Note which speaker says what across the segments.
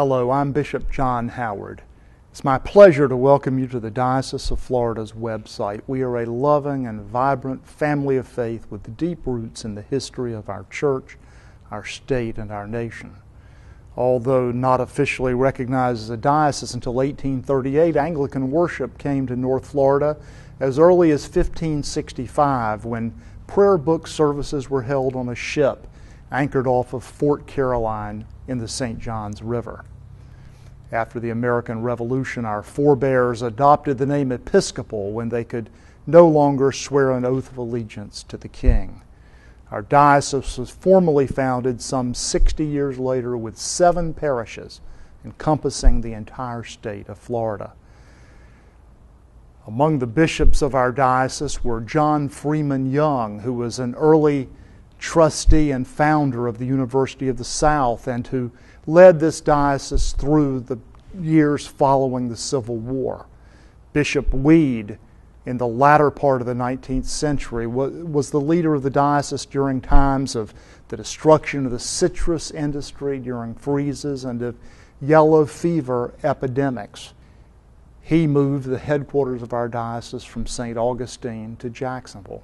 Speaker 1: Hello, I'm Bishop John Howard. It's my pleasure to welcome you to the Diocese of Florida's website. We are a loving and vibrant family of faith with deep roots in the history of our church, our state, and our nation. Although not officially recognized as a diocese until 1838, Anglican worship came to North Florida as early as 1565 when prayer book services were held on a ship anchored off of Fort Caroline in the St. Johns River. After the American Revolution, our forebears adopted the name Episcopal when they could no longer swear an oath of allegiance to the king. Our diocese was formally founded some 60 years later with 7 parishes encompassing the entire state of Florida. Among the bishops of our diocese were John Freeman Young, who was an early trustee and founder of the University of the South and who led this diocese through the years following the Civil War. Bishop Weed, in the latter part of the 19th century, was the leader of the diocese during times of the destruction of the citrus industry during freezes and of yellow fever epidemics. He moved the headquarters of our diocese from St. Augustine to Jacksonville.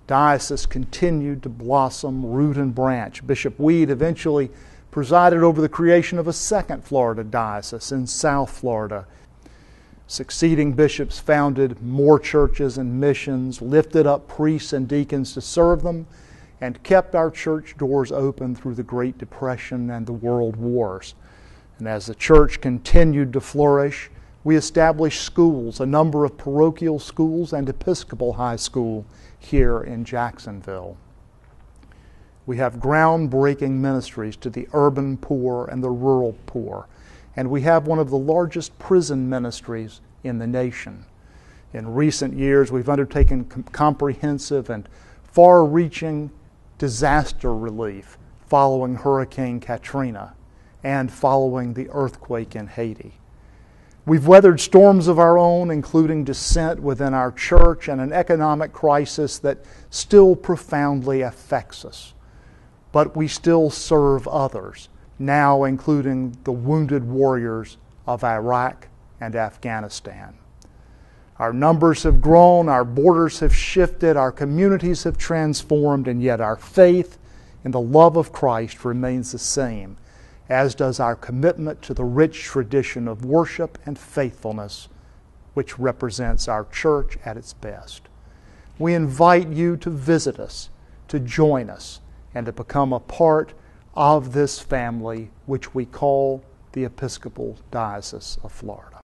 Speaker 1: Diocese continued to blossom, root and branch. Bishop Weed eventually presided over the creation of a second Florida diocese in South Florida. Succeeding bishops founded more churches and missions, lifted up priests and deacons to serve them, and kept our church doors open through the Great Depression and the World Wars. And as the church continued to flourish, we established schools, a number of parochial schools and Episcopal High School here in Jacksonville. We have groundbreaking ministries to the urban poor and the rural poor, and we have one of the largest prison ministries in the nation. In recent years, we've undertaken comprehensive and far-reaching disaster relief following Hurricane Katrina and following the earthquake in Haiti. We've weathered storms of our own, including dissent within our church and an economic crisis that still profoundly affects us. But we still serve others, now including the wounded warriors of Iraq and Afghanistan. Our numbers have grown, our borders have shifted, our communities have transformed, and yet our faith in the love of Christ remains the same, as does our commitment to the rich tradition of worship and faithfulness which represents our church at its best. We invite you to visit us, to join us, and to become a part of this family which we call the Episcopal Diocese of Florida.